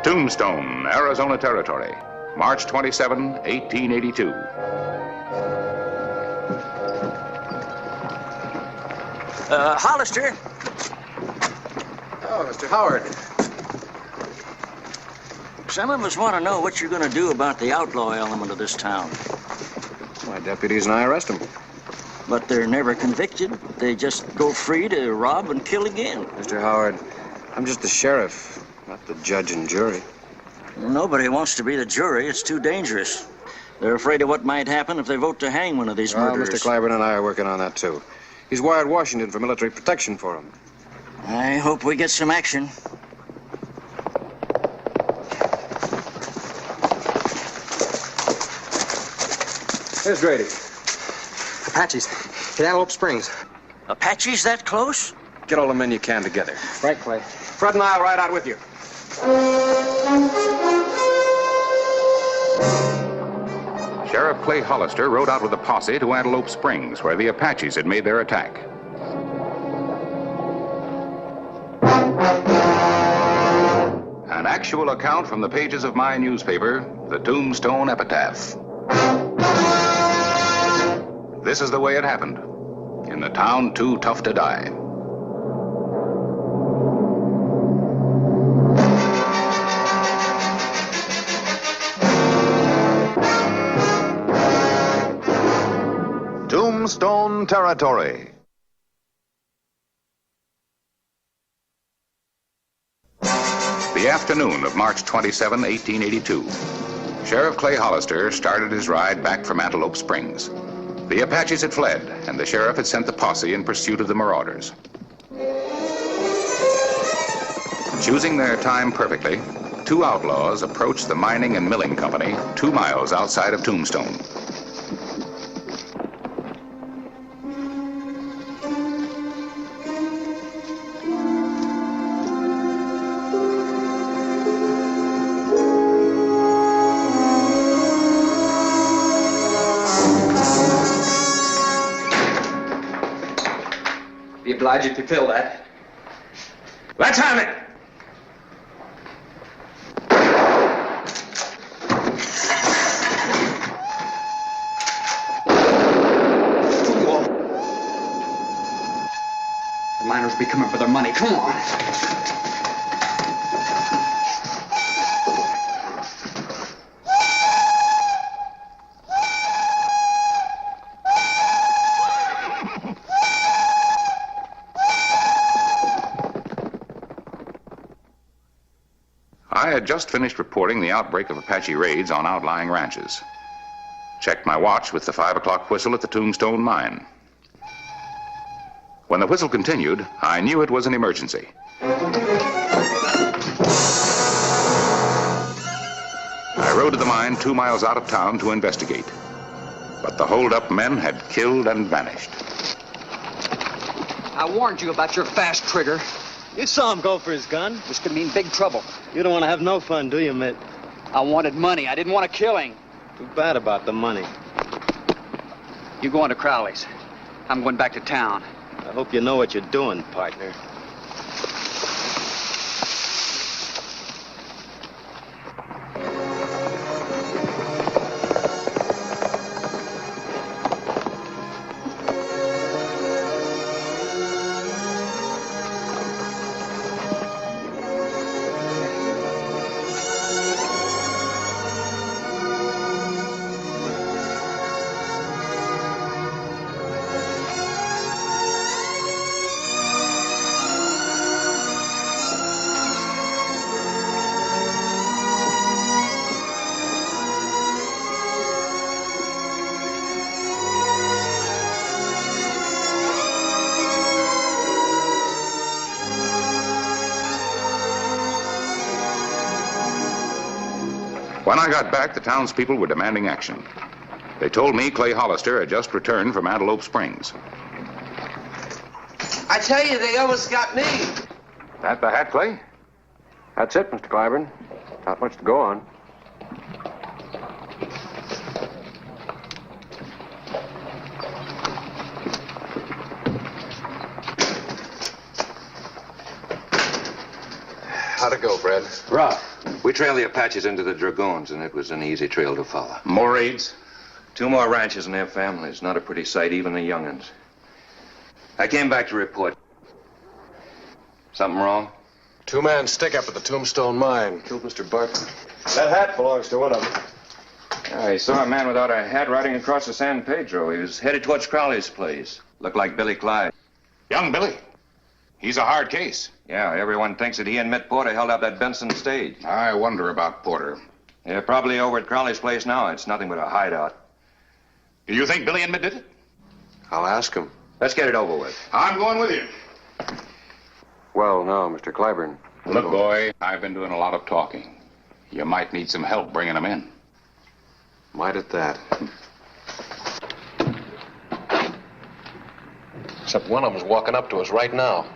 Tombstone, Arizona Territory, March 27, 1882. Hollister. Oh, Mr. Howard. Some of us want to know what you're going to do about the outlaw element of this town. My deputies and I arrest them. But they're never convicted. They just go free to rob and kill again. Mr. Howard, I'm just the sheriff, not the judge and jury. Nobody wants to be the jury. It's too dangerous. They're afraid of what might happen if they vote to hang one of these murderers. Mr. Clyburn and I are working on that, too. He's wired Washington for military protection for him. I hope we get some action. Here's Grady. Apaches. Cantaloupe Springs. Apaches that close? Get all the men you can together. Right, Clay. Fred and I'll ride out with you. Sheriff Clay Hollister rode out with a posse to Antelope Springs, where the Apaches had made their attack. An actual account from the pages of my newspaper, the Tombstone Epitaph. This is the way it happened, in the town too tough to die. Tombstone Territory. The afternoon of March 27, 1882. Sheriff Clay Hollister started his ride back from Antelope Springs. The Apaches had fled, and the sheriff had sent the posse in pursuit of the marauders. Choosing their time perfectly, two outlaws approached the mining and milling company 2 miles outside of Tombstone. Be obliged if you fill that. Let's have it! The miners will be coming for their money. Come on. I had just finished reporting the outbreak of Apache raids on outlying ranches. Checked my watch with the 5 o'clock whistle at the Tombstone mine. When the whistle continued, I knew it was an emergency. I rode to the mine 2 miles out of town to investigate. But the hold-up men had killed and vanished. I warned you about your fast trigger. You saw him go for his gun. This could mean big trouble. You don't want to have no fun, do you, Mitt? I wanted money. I didn't want a killing. Too bad about the money. You go on to Crowley's. I'm going back to town. I hope you know what you're doing, partner. When I got back, the townspeople were demanding action. They told me Clay Hollister had just returned from Antelope Springs. I tell you, they almost got me. That the hat, Clay? That's it, Mr. Clyburn. Not much to go on. How'd it go, Fred? Rough. We trailed the Apaches into the Dragoons, and it was an easy trail to follow. More raids? 2 more ranches and their families. Not a pretty sight, even the young'uns. I came back to report. Something wrong? 2-man stick-up at the Tombstone mine. Killed Mr. Barton. That hat belongs to one of them. I saw a man without a hat riding across the San Pedro. He was headed towards Crowley's place. Looked like Billy Clyde. Young Billy. He's a hard case. Yeah, everyone thinks that he and Mitt Porter held up that Benson stage. I wonder about Porter. They're probably over at Crowley's place now. It's nothing but a hideout. Do you think Billy and Mitt did it? I'll ask him. Let's get it over with. I'm going with you. Well, now, Mr. Clyburn. Look, boy, I've been doing a lot of talking. You might need some help bringing them in. Might at that. Except one of them's walking up to us right now.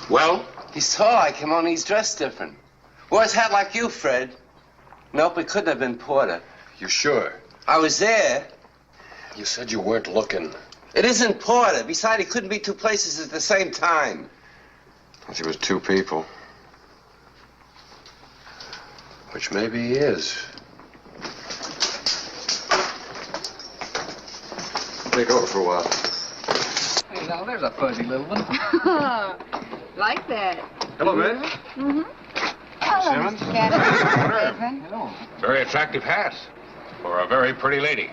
Well? He's tall like him, only he's dressed different. Wore his hat like you, Fred. Nope, it couldn't have been Porter. You sure? I was there. You said you weren't looking. It isn't Porter. Besides, he couldn't be 2 places at the same time. Unless he was 2 people. Which maybe he is. Take over for a while. Hey, now there's a fuzzy little one. Like that. Hello, Mitt. Mm-hmm. Hello, Simmons. Mr. Captain. Hello. Very attractive hat for a very pretty lady.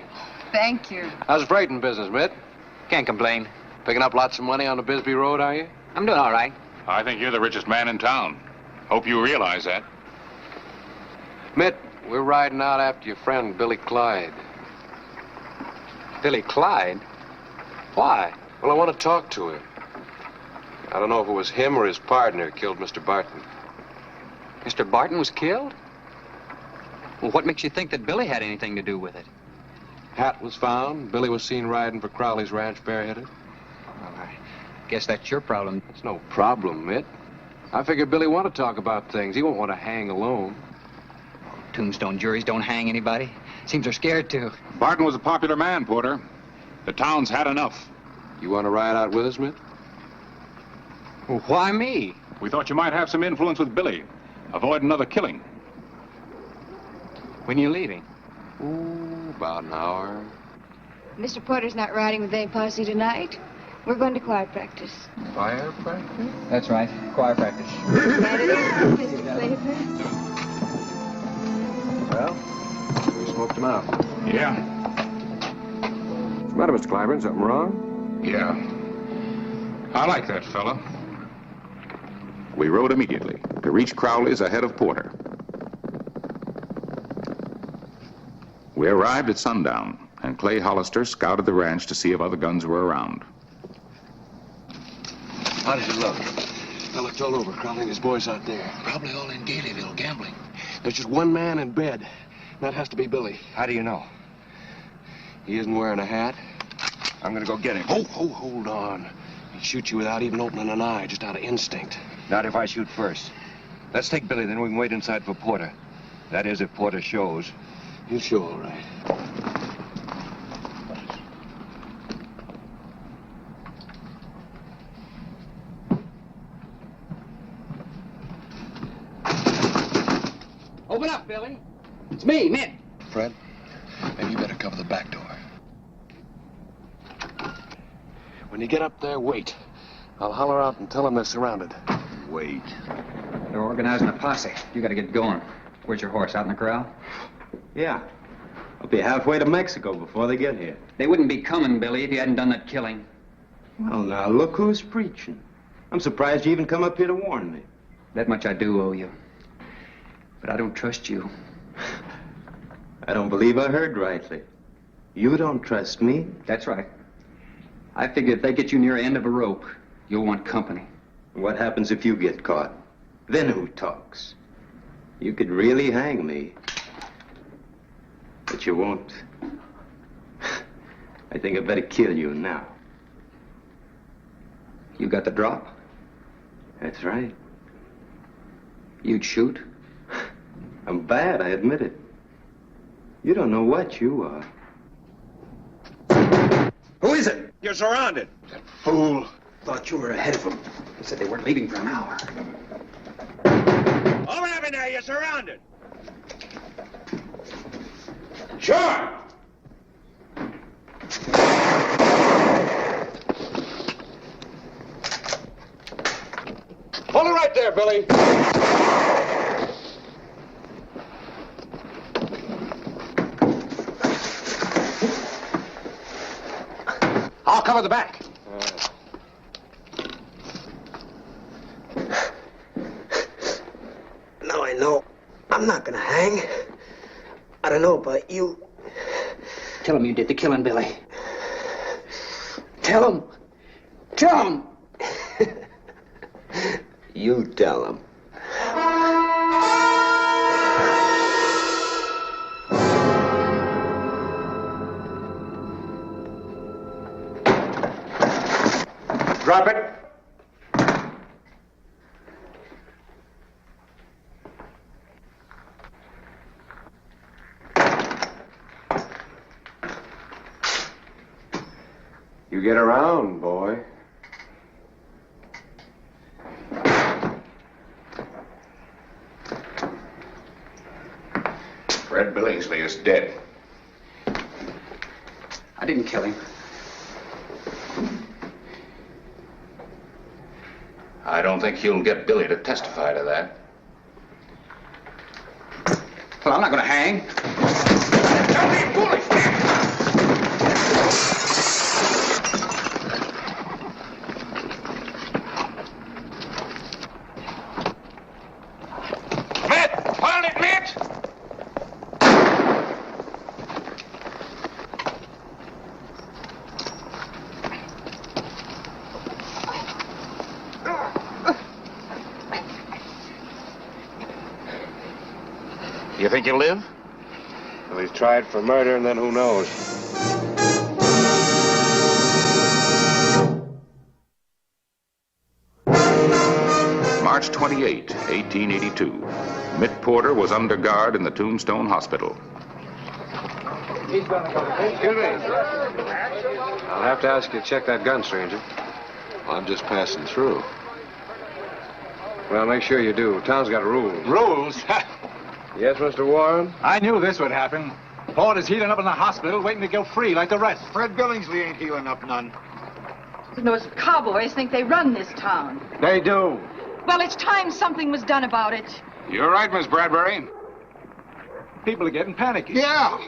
Thank you. How's the freighting business, Mitt? Can't complain. Picking up lots of money on the Bisbee Road, are you? I'm doing all right. I think you're the richest man in town. Hope you realize that. Mitt, we're riding out after your friend, Billy Clyde. Billy Clyde? Why? Well, I want to talk to him. I don't know if it was him or his partner who killed Mr. Barton. Mr. Barton was killed? Well, what makes you think that Billy had anything to do with it? Hat was found. Billy was seen riding for Crowley's ranch bareheaded. Well, I guess that's your problem. It's no problem, Mitt. I figure Billy want to talk about things. He won't want to hang alone. Tombstone juries don't hang anybody. Seems they're scared to. Barton was a popular man, Porter. The town's had enough. You want to ride out with us, Mitt? Well, why me? We thought you might have some influence with Billy. Avoid another killing. When you leaving? Ooh, about an hour. Mr. Porter's not riding with any posse tonight. We're going to choir practice. Fire practice? That's right. Choir practice. That it is, Mr. Claiborne. Well, we smoked him out. Yeah. What's the matter, Mr. Clyburn? Something wrong? Yeah. I like that fella. We rode immediately to reach Crowley's ahead of Porter. We arrived at sundown, and Clay Hollister scouted the ranch to see if other guns were around. How does it look? I looked all over. Crowley and his boys out there. Probably all in Gaileyville gambling. There's just one man in bed. That has to be Billy. How do you know? He isn't wearing a hat. I'm gonna go get him. Hold on. He'd shoot you without even opening an eye, just out of instinct. Not if I shoot first. Let's take Billy, then we can wait inside for Porter. That is, if Porter shows. He'll show all right. Open up, Billy. It's me, Mitt. Fred, maybe you better cover the back door. When you get up there, wait. I'll holler out and tell them they're surrounded. Wait. They're organizing a posse. You gotta get going. Where's your horse, out in the corral? Yeah. I'll be halfway to Mexico before they get here. They wouldn't be coming, Billy, if you hadn't done that killing. Well, now, look who's preaching. I'm surprised you even come up here to warn me. That much I do owe you. But I don't trust you. I don't believe I heard rightly. You don't trust me? That's right. I figure if they get you near the end of a rope, you'll want company. What happens if you get caught? Then who talks? You could really hang me. But you won't. I think I'd better kill you now. You got the drop? That's right. You'd shoot? I'm bad, I admit it. You don't know what you are. Who is it? You're surrounded. Fool. Thought you were ahead of them. They said they weren't leaving for an hour. Open up in there, you're surrounded. Sure. Hold it right there, Billy. I'll cover the back. Now I know I'm not gonna hang. I don't know about you. Tell him you did the killing, Billy. Tell him. Tell him. You tell him. Drop it. You get around, boy. Fred Billingsley is dead. I didn't kill him. I don't think you'll get Billy to testify to that. Well, I'm not going to hang. Don't be foolish! You think he'll live? Well, he's tried for murder, and then who knows? March 28, 1882. Mitt Porter was under guard in the Tombstone Hospital. Excuse me. I'll have to ask you to check that gun, stranger. Well, I'm just passing through. Well, make sure you do. Town's got rules. Rules? Yes, Mr. Warren? I knew this would happen. Porter's healing up in the hospital, waiting to go free like the rest. Fred Billingsley ain't healing up none. Those cowboys think they run this town. They do. Well, it's time something was done about it. You're right, Miss Bradbury. People are getting panicky. Yeah.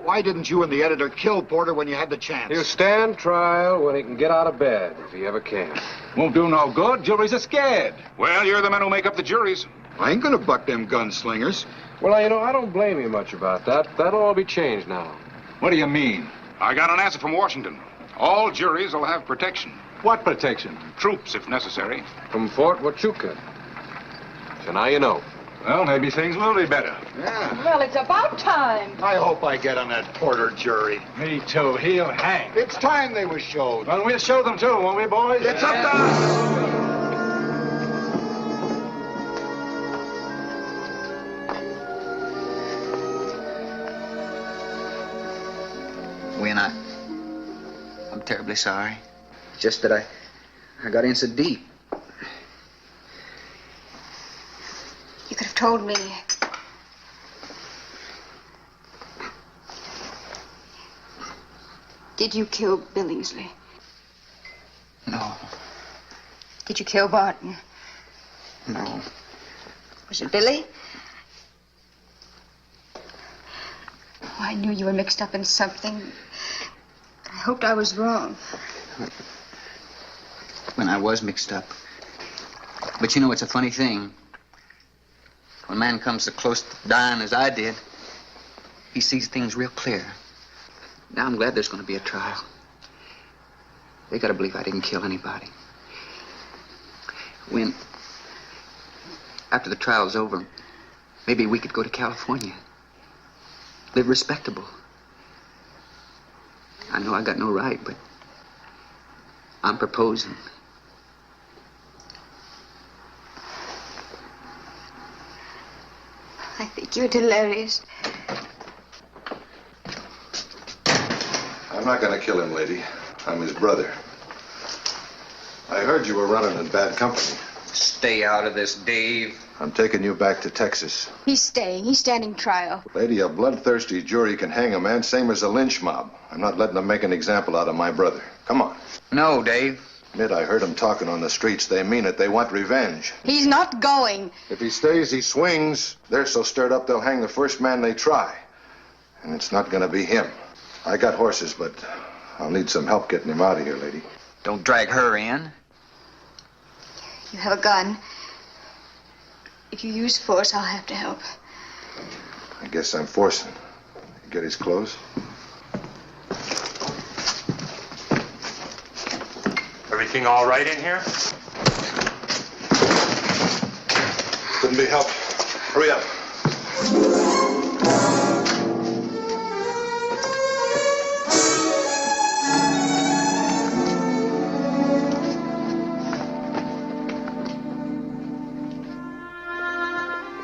Why didn't you and the editor kill Porter when you had the chance? He'll stand trial when he can get out of bed, if he ever can. Won't do no good. Juries are scared. Well, you're the men who make up the juries. I ain't gonna buck them gunslingers. Well, you know, I don't blame you much about that. That'll all be changed now. What do you mean? I got an answer from Washington. All juries will have protection. What protection? Troops, if necessary. From Fort Huachuca. So now you know. Well, maybe things will be better. Yeah. Well, it's about time. I hope I get on that Porter jury. Me too. He'll hang. It's time they was showed. Well, we'll show them too, won't we, boys? It's up to us. Win, I'm terribly sorry. Just that I got in so deep. You could have told me. Did you kill Billingsley? No. Did you kill Barton? No. Was it Billy? Oh, I knew you were mixed up in something. I hoped I was wrong. When I was mixed up. But you know, it's a funny thing. When a man comes so close to dying as I did, he sees things real clear. Now I'm glad there's going to be a trial. They got to believe I didn't kill anybody. When, after the trial's over, maybe we could go to California. Live respectable. I know I got no right, but I'm proposing. I think you're delirious. I'm not going to kill him, lady. I'm his brother. I heard you were running in bad company. Stay out of this, Dave. I'm taking you back to Texas. He's staying. He's standing trial. Lady, a bloodthirsty jury can hang a man same as a lynch mob. I'm not letting them make an example out of my brother. Come on. No, Dave. Mitt, I heard them talking on the streets. They mean it. They want revenge. He's not going. If he stays, he swings. They're so stirred up, they'll hang the first man they try. And it's not going to be him. I got horses, but I'll need some help getting him out of here, lady. Don't drag her in. You have a gun. If you use force, I'll have to help. I guess I'm forcing. You get his clothes? Everything all right in here? Couldn't be helped. Hurry up.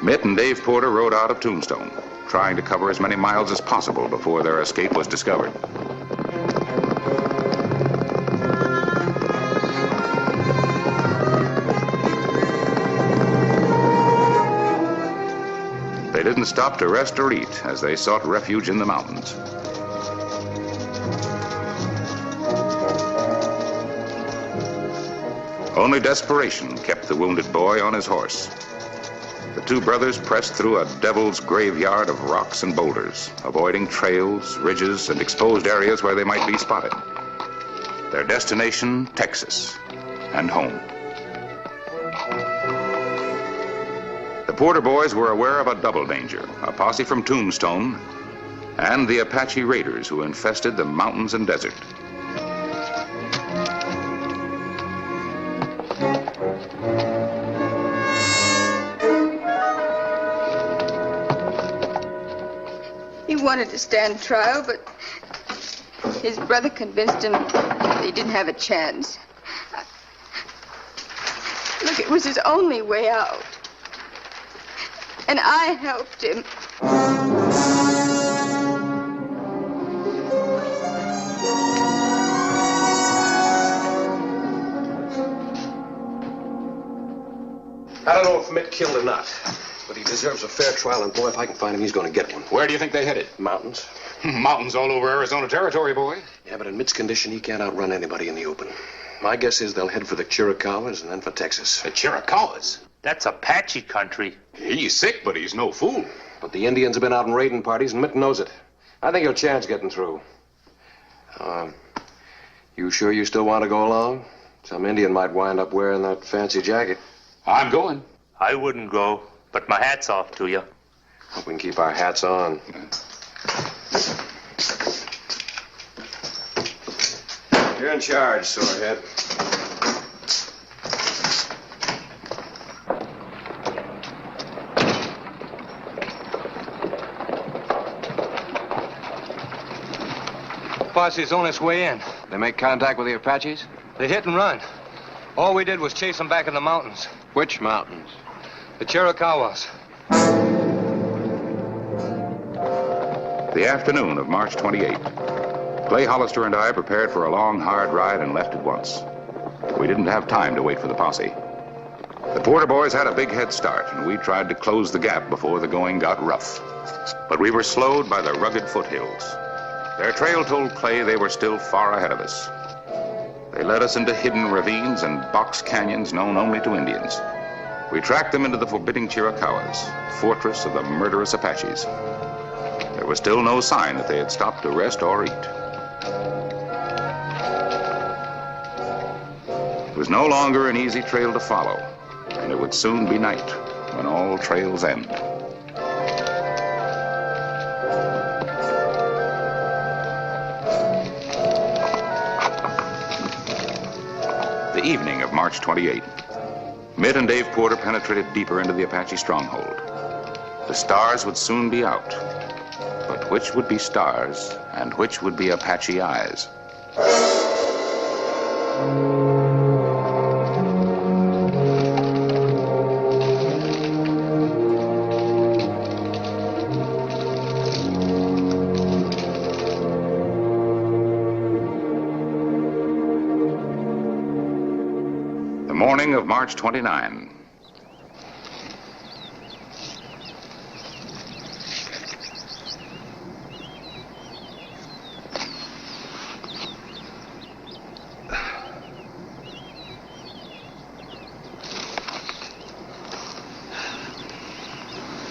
Mitt and Dave Porter rode out of Tombstone, trying to cover as many miles as possible before their escape was discovered. They didn't stop to rest or eat as they sought refuge in the mountains. Only desperation kept the wounded boy on his horse. The two brothers pressed through a devil's graveyard of rocks and boulders, avoiding trails, ridges, and exposed areas where they might be spotted. Their destination, Texas, and home. The Porter boys were aware of a double danger, a posse from Tombstone and the Apache raiders who infested the mountains and desert. He wanted to stand trial, but his brother convinced him that he didn't have a chance. Look, it was his only way out. And I helped him. I don't know if Mitt killed or not, but he deserves a fair trial, and boy, if I can find him, he's going to get one. Where do you think they headed? Mountains. Mountains all over Arizona territory, boy. Yeah, but in Mitt's condition, he can't outrun anybody in the open. My guess is they'll head for the Chiricahuas and then for Texas. The Chiricahuas? That's Apache country. He's sick, but he's no fool. But the Indians have been out in raiding parties, and Mitt knows it. I think he'll chance getting through. You sure you still want to go along? Some Indian might wind up wearing that fancy jacket. I'm going. I wouldn't go, but my hat's off to you. Hope we can keep our hats on. You're in charge, Sorehead. Posse's on its way in. They make contact with the Apaches? They hit and run. All we did was chase them back in the mountains. Which mountains? The Chiricahuas. The afternoon of March 28. Clay Hollister and I prepared for a long, hard ride and left at once. We didn't have time to wait for the posse. The Porter boys had a big head start, and we tried to close the gap before the going got rough. But we were slowed by the rugged foothills. Their trail told Clay they were still far ahead of us. They led us into hidden ravines and box canyons known only to Indians. We tracked them into the forbidding Chiricahuas, fortress of the murderous Apaches. There was still no sign that they had stopped to rest or eat. It was no longer an easy trail to follow, and it would soon be night when all trails end. The evening of March 28. Mitt and Dave Porter penetrated deeper into the Apache stronghold. The stars would soon be out. But which would be stars and which would be Apache eyes? morning of March 29.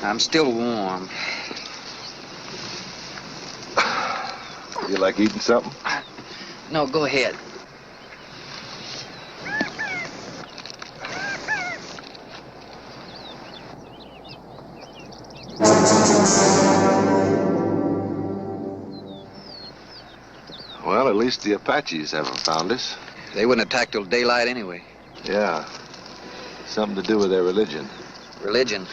I'm still warm. You like eating something? No, go ahead. Well, at least the Apaches haven't found us. They wouldn't attack till daylight anyway. Yeah. Something to do with their religion. Religion.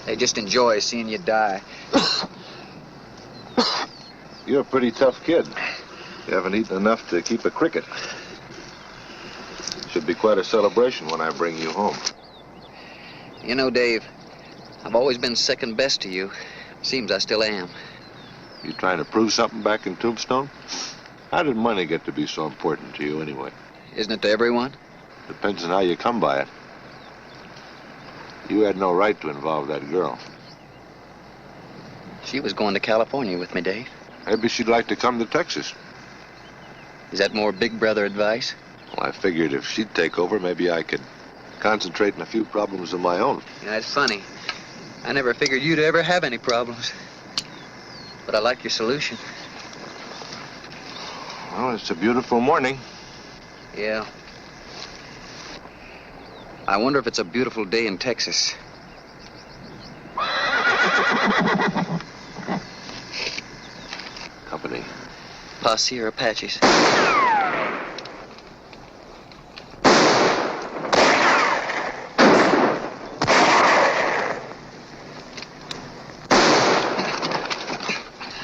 They just enjoy seeing you die. You're a pretty tough kid. You haven't eaten enough to keep a cricket. Should be quite a celebration when I bring you home. You know, Dave, I've always been second best to you. Seems I still am. You trying to prove something back in Tombstone? How did money get to be so important to you anyway? Isn't it to everyone? Depends on how you come by it. You had no right to involve that girl. She was going to California with me, Dave. Maybe she'd like to come to Texas. Is that more big brother advice? Well, I figured if she'd take over, maybe I could concentrate on a few problems of my own. Yeah, it's funny. I never figured you'd ever have any problems. But I like your solution. Well, it's a beautiful morning. Yeah. I wonder if it's a beautiful day in Texas. Company. Posse or Apaches?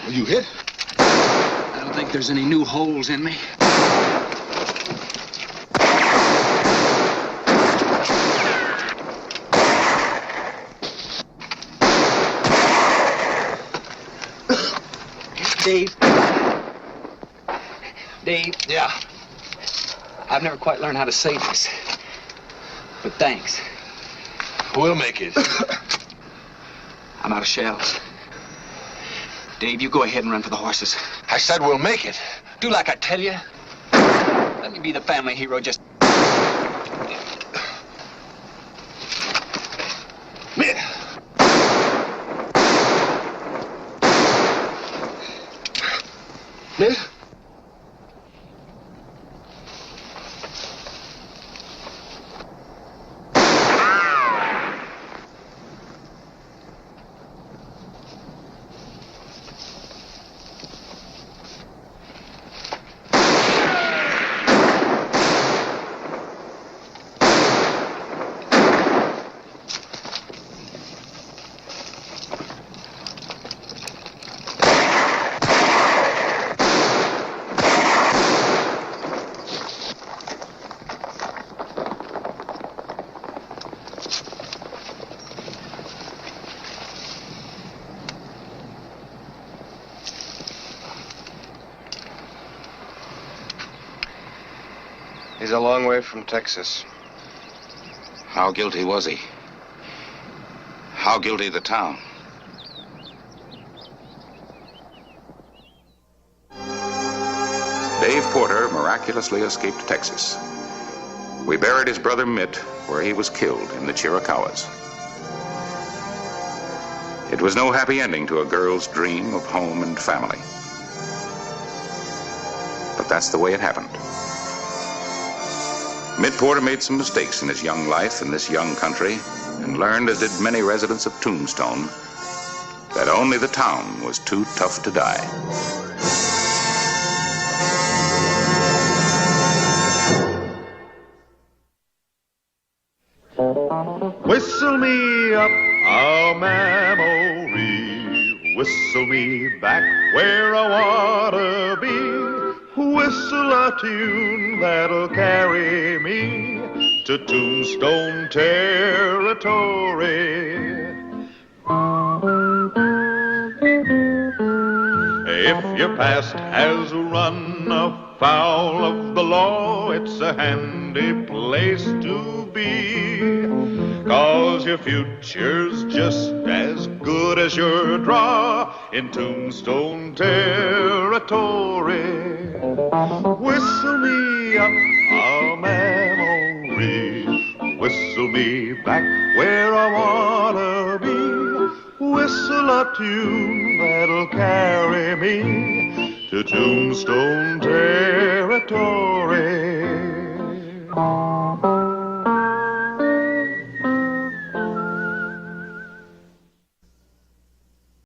Are you hit? I don't think there's any new holes in me. Dave. Dave. Yeah. I've never quite learned how to say this. But thanks. We'll make it. I'm out of shells. Dave, you go ahead and run for the horses. I said we'll make it. Do like I tell you. Let me be the family hero just... Ned? He's a long way from Texas. How guilty was he? How guilty the town? Dave Porter miraculously escaped Texas. We buried his brother Mitt where he was killed in the Chiricahuas. It was no happy ending to a girl's dream of home and family. But that's the way it happened. Mitt Porter made some mistakes in his young life in this young country and learned, as did many residents of Tombstone, that only the town was too tough to die. Whistle me up a memory, whistle me back where I wanna be. Whistle a tune that'll carry me to Tombstone territory. If your past has run afoul of the law, it's a hand handy place to be. 'Cause your future's just as good as your draw in Tombstone territory. Whistle me up a memory, whistle me back where I wanna be. Whistle a tune that'll carry me to Tombstone territory.